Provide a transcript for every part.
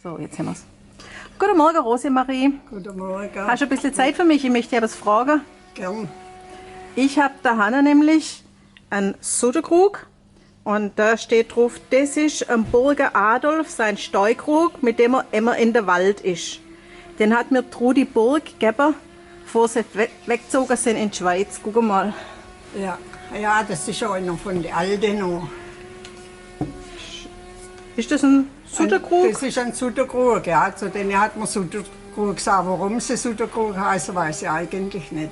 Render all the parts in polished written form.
So, jetzt haben wir es. Guten Morgen, Rosemarie. Guten Morgen. Hast du ein bisschen Zeit für mich? Ich möchte dir was fragen. Gern. Ich habe da Hanna nämlich einen Sutterkrug und da steht drauf, das ist ein Burger Adolf, sein Steukrug, mit dem er immer in der Wald ist. Den hat mir Trudi Burg gegeben, bevor sie weggezogen sind in die Schweiz. Guck mal. Ja, das ist auch noch von der Alten noch. Ist das ein Sutterkrug? Das ist ein Sutterkrug, ja. Zu denen hat man Sutterkrug gesagt. Warum sie Sutterkrug heißen, weiß ich eigentlich nicht.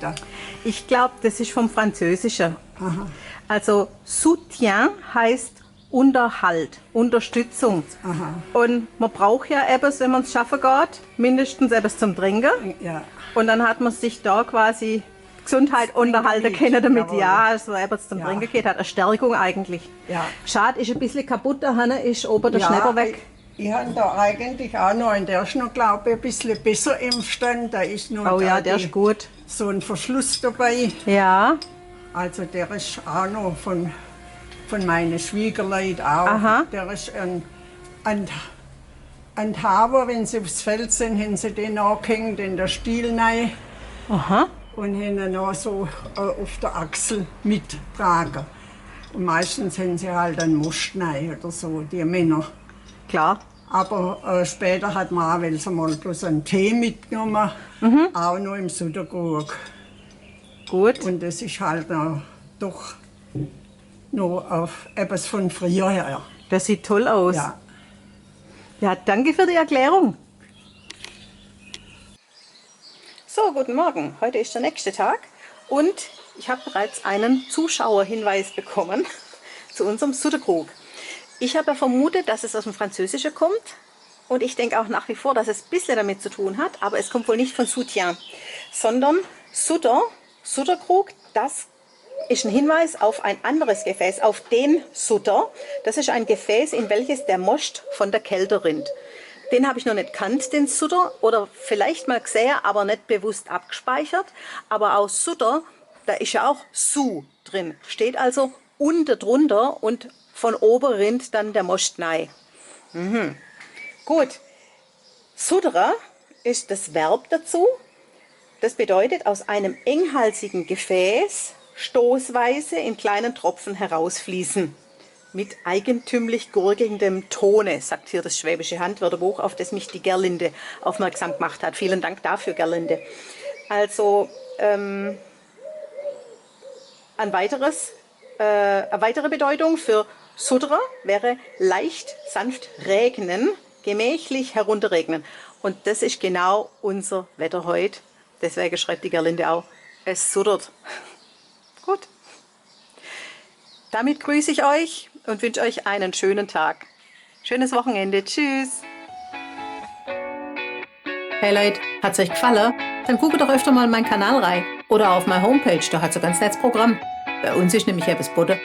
Ich glaube, das ist vom Französischen. Aha. Also Soutien heißt Unterhalt, Unterstützung. Aha. Und man braucht ja etwas, wenn man es schaffen geht, mindestens etwas zum Trinken. Ja. Und dann hat man sich da quasi Gesundheit unterhalten können damit. Jawohl. Ja, also etwas zum Ja. Trinken geht, hat eine Stärkung eigentlich. Ja. Schade, ist ein bisschen kaputt, der Hanne ist oben der Schnepper weg. Ich habe da eigentlich auch noch einen, der ist noch, glaube ich, ein bisschen besser im Stand. Da ist noch Oh ja, der ist gut. so ein Verschluss dabei. Ja, Also der ist auch noch von meinen Schwiegerleuten auch. Aha. Der ist ein Haber, wenn sie aufs Feld sind, haben sie den angehängt in der Stiel rein aha. und haben ihn auch so auf der Achsel mittragen. Und meistens haben sie halt einen Most rein oder so, die Männer. Klar. Aber später hat man auch welche mal bloß einen Tee mitgenommen, auch noch im Sutterkrug. Gut. Und das ist halt doch noch auf etwas von früher her. Das sieht toll aus. Ja. Ja, danke für die Erklärung. So, guten Morgen. Heute ist der nächste Tag und ich habe bereits einen Zuschauerhinweis bekommen zu unserem Sutterkrug. Ich habe ja vermutet, dass es aus dem Französischen kommt und ich denke auch nach wie vor, dass es ein bisschen damit zu tun hat, aber es kommt wohl nicht von Soutien, sondern Sutterkrug, das ist ein Hinweis auf ein anderes Gefäß, auf den Sutter. Das ist ein Gefäß, in welches der Most von der Kälte rinnt. Den habe ich noch nicht kannt, den Sutter, oder vielleicht mal gesehen, aber nicht bewusst abgespeichert. Aber aus Sutter, da ist ja auch Su drin. Steht also unten drunter und von oben rinnt dann der Most rein. Gut. Sutterer ist das Verb dazu. Das bedeutet, aus einem enghalsigen Gefäß stoßweise in kleinen Tropfen herausfließen. Mit eigentümlich gurgelndem Tone, sagt hier das Schwäbische Handwörterbuch, auf das mich die Gerlinde aufmerksam gemacht hat. Vielen Dank dafür, Gerlinde. Also eine weitere Bedeutung für Sutterer wäre leicht, sanft regnen, gemächlich herunterregnen. Und das ist genau unser Wetter heute. Deswegen schreibt die Gerlinde auch, es suttert. Gut. Damit grüße ich euch und wünsche euch einen schönen Tag. Schönes Wochenende. Tschüss. Hey Leute, hat's euch gefallen? Dann guckt doch öfter mal in meinen Kanal rein. Oder auf meine Homepage, da hat's ein ganz nettes Programm. Bei uns ist nämlich etwas Butter.